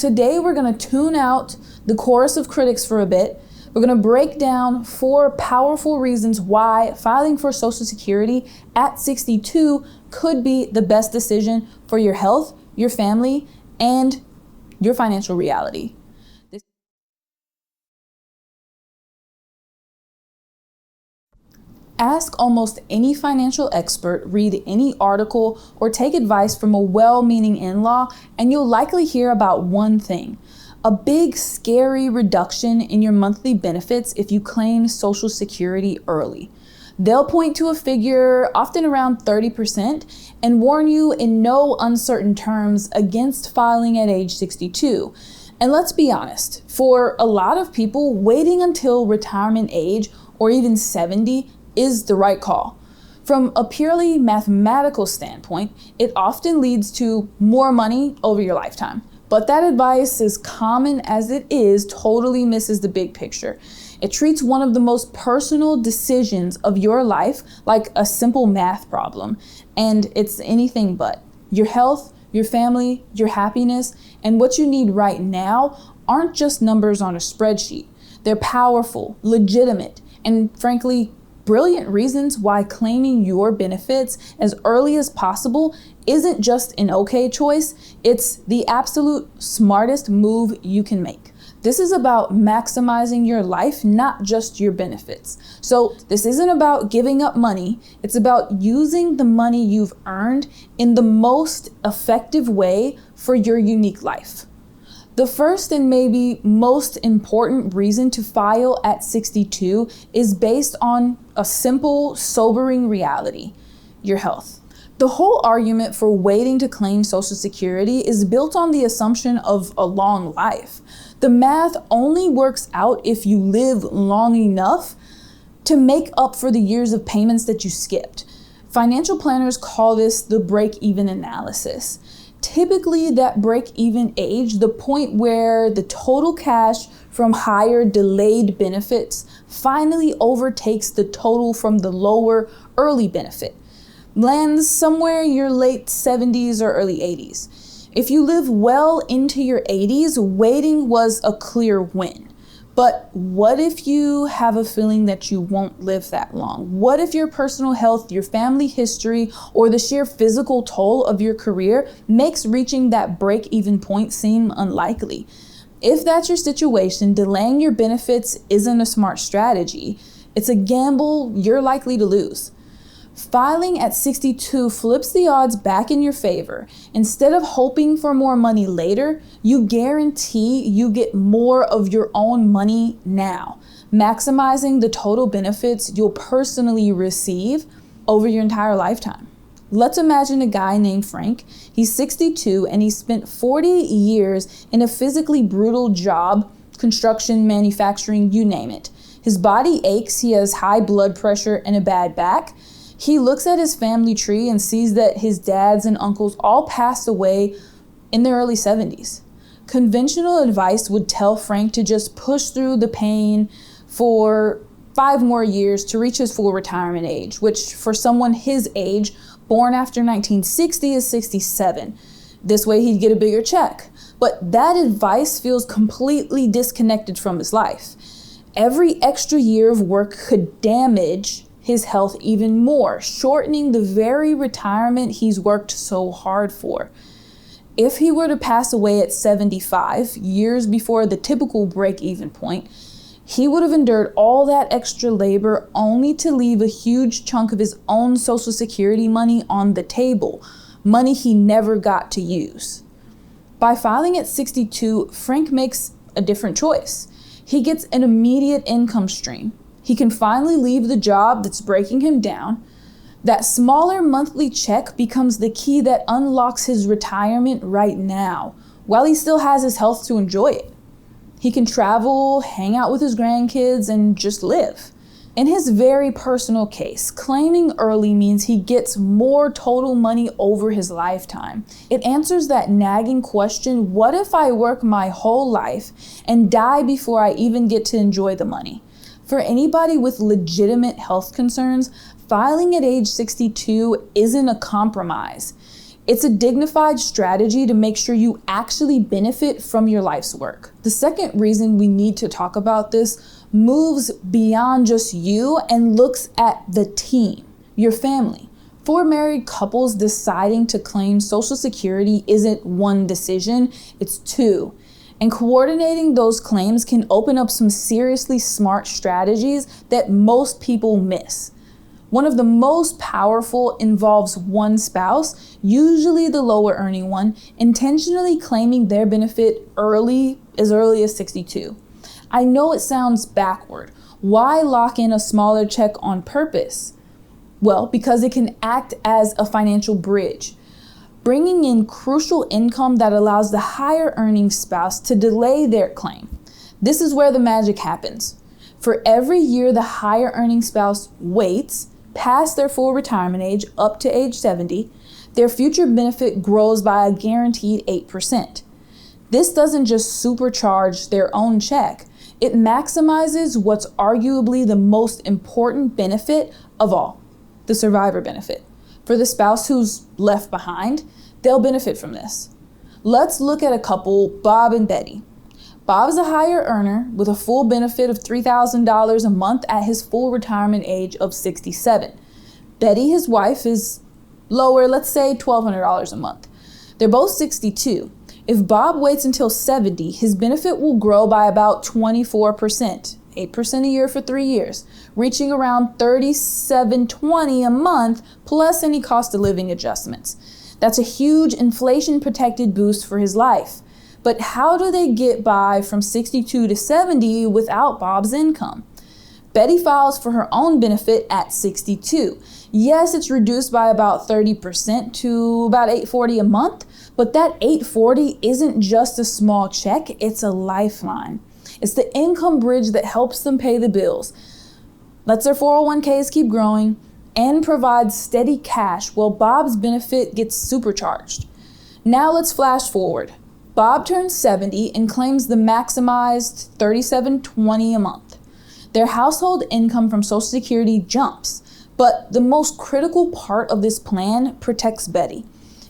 today we're going to tune out the chorus of critics for a bit. We're going to break down 4 powerful reasons why filing for Social Security at 62 could be the best decision for your health, your family, and your financial reality. Ask almost any financial expert, read any article, or take advice from a well-meaning in-law, and you'll likely hear about one thing: a big, scary reduction in your monthly benefits if you claim Social Security early. They'll point to a figure, often around 30%, and warn you in no uncertain terms against filing at age 62. And let's be honest, for a lot of people, waiting until retirement age or even 70 is the right call. From a purely mathematical standpoint, it often leads to more money over your lifetime. But that advice, as common as it is, totally misses the big picture. It treats one of the most personal decisions of your life like a simple math problem, and it's anything but. Your health, your family, your happiness, and what you need right now aren't just numbers on a spreadsheet. They're powerful, legitimate, and frankly, brilliant reasons why claiming your benefits as early as possible isn't just an okay choice, it's the absolute smartest move you can make. This is about maximizing your life, not just your benefits. So this isn't about giving up money, it's about using the money you've earned in the most effective way for your unique life. The first and maybe most important reason to file at 62 is based on a simple, sobering reality: your health. The whole argument for waiting to claim Social Security is built on the assumption of a long life. The math only works out if you live long enough to make up for the years of payments that you skipped. Financial planners call this the break-even analysis. Typically, that break-even age, the point where the total cash from higher delayed benefits finally overtakes the total from the lower early benefit, lands somewhere in your late 70s or early 80s. If you live well into your 80s, waiting was a clear win. But what if you have a feeling that you won't live that long? What if your personal health, your family history, or the sheer physical toll of your career makes reaching that break-even point seem unlikely? If that's your situation, delaying your benefits isn't a smart strategy. It's a gamble you're likely to lose. Filing at 62 flips the odds back in your favor. Instead of hoping for more money later, you guarantee you get more of your own money now, maximizing the total benefits you'll personally receive over your entire lifetime. Let's imagine a guy named Frank. He's 62 and he spent 40 years in a physically brutal job, construction, manufacturing, you name it. His body aches, he has high blood pressure and a bad back. He looks at his family tree and sees that his dads and uncles all passed away in their early 70s. Conventional advice would tell Frank to just push through the pain for 5 more years to reach his full retirement age, which for someone his age, born after 1960, is 67. This way he'd get a bigger check. But that advice feels completely disconnected from his life. Every extra year of work could damage his health even more, shortening the very retirement he's worked so hard for. If he were to pass away at 75, years before the typical break-even point, he would have endured all that extra labor only to leave a huge chunk of his own Social Security money on the table, money he never got to use. By filing at 62, Frank makes a different choice. He gets an immediate income stream. He can finally leave the job that's breaking him down. That smaller monthly check becomes the key that unlocks his retirement right now, while he still has his health to enjoy it. He can travel, hang out with his grandkids, and just live. In his very personal case, claiming early means he gets more total money over his lifetime. It answers that nagging question, what if I work my whole life and die before I even get to enjoy the money? For anybody with legitimate health concerns, filing at age 62 isn't a compromise. It's a dignified strategy to make sure you actually benefit from your life's work. The second reason we need to talk about this moves beyond just you and looks at the team, your family. For married couples, deciding to claim Social Security isn't one decision, it's two. And coordinating those claims can open up some seriously smart strategies that most people miss. One of the most powerful involves one spouse, usually the lower earning one, intentionally claiming their benefit as early as 62. I know it sounds backward. Why lock in a smaller check on purpose? Well, because it can act as a financial bridge, bringing in crucial income that allows the higher earning spouse to delay their claim. This is where the magic happens. For every year the higher earning spouse waits past their full retirement age up to age 70, their future benefit grows by a guaranteed 8%. This doesn't just supercharge their own check. It maximizes what's arguably the most important benefit of all, the survivor benefit. For the spouse who's left behind, they'll benefit from this. Let's look at a couple, Bob and Betty. Bob is a higher earner with a full benefit of $3,000 a month at his full retirement age of 67. Betty, his wife, is lower, let's say $1,200 a month. They're both 62. If Bob waits until 70, his benefit will grow by about 24%, 8% a year for 3 years, reaching around $3,720 a month plus any cost of living adjustments. That's a huge inflation-protected boost for his life. But how do they get by from 62 to 70 without Bob's income? Betty files for her own benefit at 62. Yes, it's reduced by about 30% to about $840 a month, but that $840 isn't just a small check, it's a lifeline. It's the income bridge that helps them pay the bills, lets their 401ks keep growing, and provides steady cash while Bob's benefit gets supercharged. Now let's flash forward. Bob turns 70 and claims the maximized $3,720 a month. Their household income from Social Security jumps, but the most critical part of this plan protects Betty.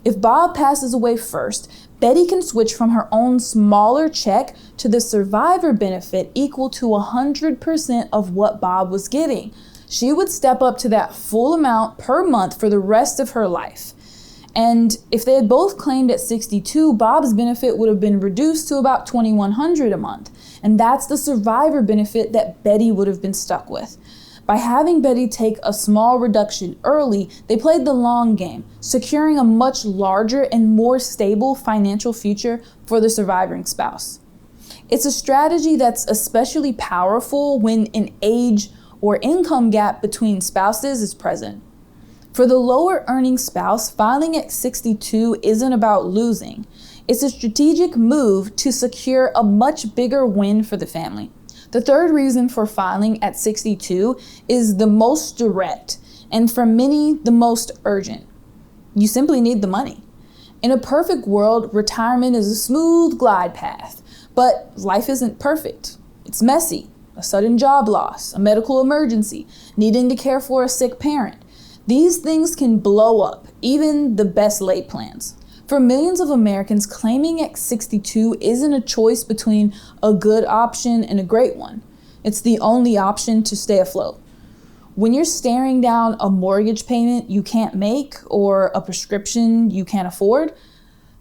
If Bob passes away first, Betty can switch from her own smaller check to the survivor benefit equal to 100% of what Bob was getting. She would step up to that full amount per month for the rest of her life. And if they had both claimed at 62, Bob's benefit would have been reduced to about $2,100 a month. And that's the survivor benefit that Betty would have been stuck with. By having Betty take a small reduction early, they played the long game, securing a much larger and more stable financial future for the surviving spouse. It's a strategy that's especially powerful when an age or income gap between spouses is present. For the lower earning spouse, filing at 62 isn't about losing. It's a strategic move to secure a much bigger win for the family. The third reason for filing at 62 is the most direct, and for many, the most urgent. You simply need the money. In a perfect world, retirement is a smooth glide path, but life isn't perfect. It's messy. A sudden job loss, a medical emergency, needing to care for a sick parent. These things can blow up, even the best laid plans. For millions of Americans, claiming at 62 isn't a choice between a good option and a great one. It's the only option to stay afloat. When you're staring down a mortgage payment you can't make or a prescription you can't afford,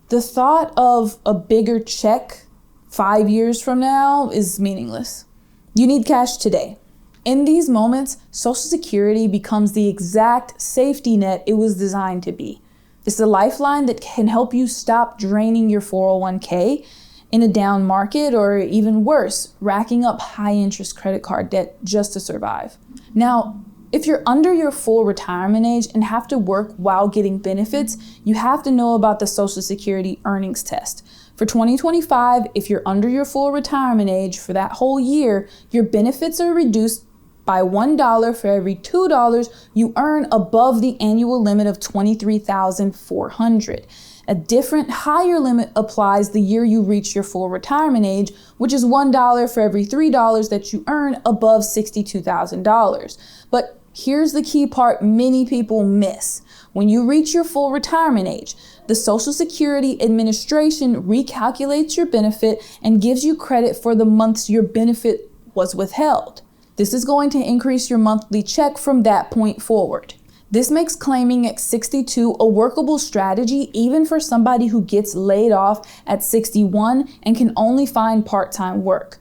the thought of a bigger check 5 years from now is meaningless. You need cash today. In these moments, Social Security becomes the exact safety net it was designed to be. It's a lifeline that can help you stop draining your 401k in a down market, or even worse, racking up high interest credit card debt just to survive. Now, if you're under your full retirement age and have to work while getting benefits, you have to know about the Social Security earnings test. For 2025, if you're under your full retirement age for that whole year, your benefits are reduced by $1 for every $2 you earn above the annual limit of $23,400. A different higher limit applies the year you reach your full retirement age, which is $1 for every $3 that you earn above $62,000. But here's the key part many people miss. When you reach your full retirement age, the Social Security Administration recalculates your benefit and gives you credit for the months your benefit was withheld. This is going to increase your monthly check from that point forward. This makes claiming at 62 a workable strategy even for somebody who gets laid off at 61 and can only find part-time work.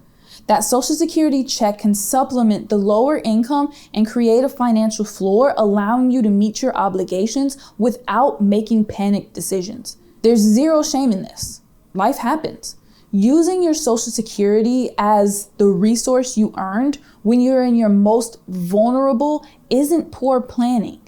That Social Security check can supplement the lower income and create a financial floor, allowing you to meet your obligations without making panicked decisions. There's zero shame in this. Life happens. Using your Social Security as the resource you earned when you're in your most vulnerable isn't poor planning.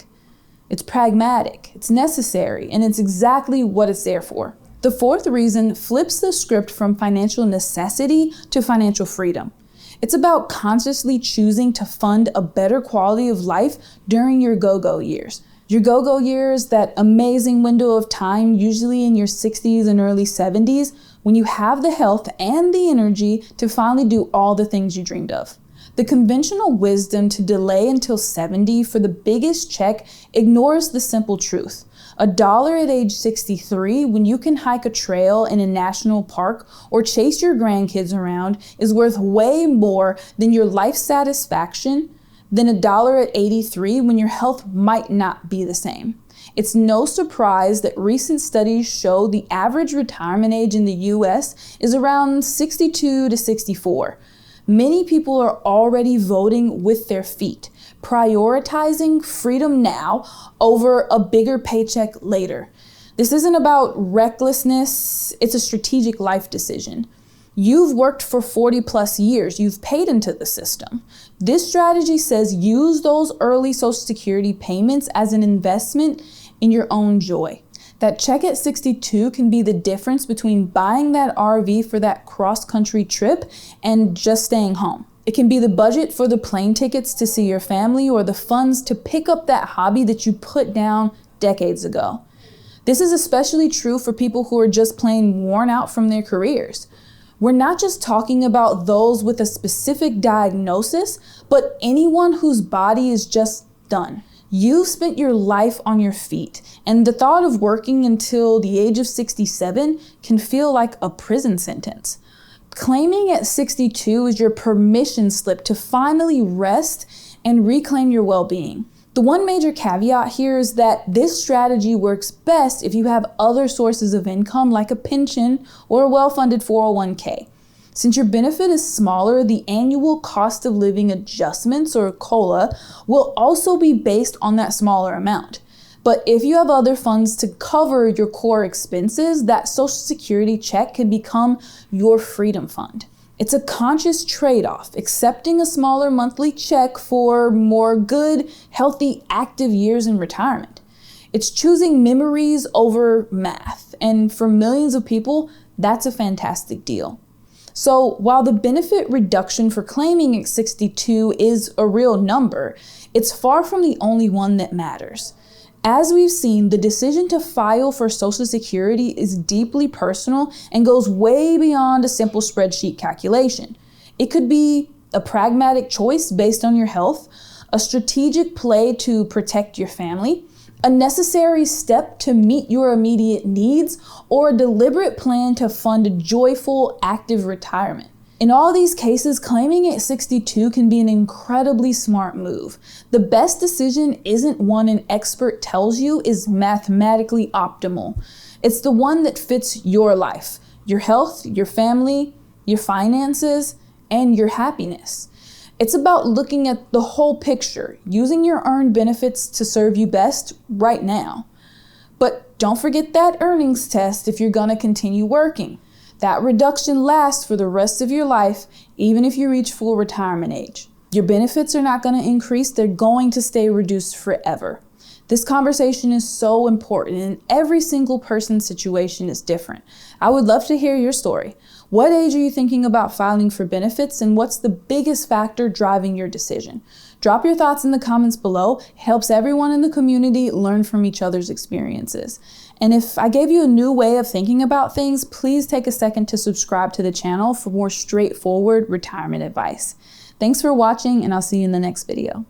It's pragmatic, it's necessary, and it's exactly what it's there for. The fourth reason flips the script from financial necessity to financial freedom. It's about consciously choosing to fund a better quality of life during your go-go years. Your go-go years, that amazing window of time, usually in your 60s and early 70s, when you have the health and the energy to finally do all the things you dreamed of. The conventional wisdom to delay until 70 for the biggest check ignores the simple truth. $1 at age 63 when you can hike a trail in a national park or chase your grandkids around is worth way more than your life satisfaction than $1 at 83 when your health might not be the same. It's no surprise that recent studies show the average retirement age in the US is around 62 to 64. Many people are already voting with their feet, prioritizing freedom now over a bigger paycheck later. This isn't about recklessness, it's a strategic life decision. You've worked for 40 plus years, you've paid into the system. This strategy says use those early Social Security payments as an investment in your own joy. That check at 62 can be the difference between buying that RV for that cross-country trip and just staying home. It can be the budget for the plane tickets to see your family or the funds to pick up that hobby that you put down decades ago. This is especially true for people who are just plain worn out from their careers. We're not just talking about those with a specific diagnosis, but anyone whose body is just done. You've spent your life on your feet, and the thought of working until the age of 67 can feel like a prison sentence. Claiming at 62 is your permission slip to finally rest and reclaim your well-being. The one major caveat here is that this strategy works best if you have other sources of income like a pension or a well-funded 401k. Since your benefit is smaller, the annual cost of living adjustments, or COLA, will also be based on that smaller amount. But if you have other funds to cover your core expenses, that Social Security check can become your freedom fund. It's a conscious trade-off, accepting a smaller monthly check for more good, healthy, active years in retirement. It's choosing memories over math, and for millions of people, that's a fantastic deal. So while the benefit reduction for claiming at 62 is a real number, it's far from the only one that matters. As we've seen, the decision to file for Social Security is deeply personal and goes way beyond a simple spreadsheet calculation. It could be a pragmatic choice based on your health, a strategic play to protect your family, a necessary step to meet your immediate needs, or a deliberate plan to fund a joyful, active retirement. In all these cases, claiming at 62 can be an incredibly smart move. The best decision isn't one an expert tells you is mathematically optimal. It's the one that fits your life, your health, your family, your finances, and your happiness. It's about looking at the whole picture, using your earned benefits to serve you best right now. But don't forget that earnings test if you're gonna continue working. That reduction lasts for the rest of your life, even if you reach full retirement age. Your benefits are not gonna increase, they're going to stay reduced forever. This conversation is so important, and every single person's situation is different. I would love to hear your story. What age are you thinking about filing for benefits, and what's the biggest factor driving your decision? Drop your thoughts in the comments below. It helps everyone in the community learn from each other's experiences. And if I gave you a new way of thinking about things, please take a second to subscribe to the channel for more straightforward retirement advice. Thanks for watching, and I'll see you in the next video.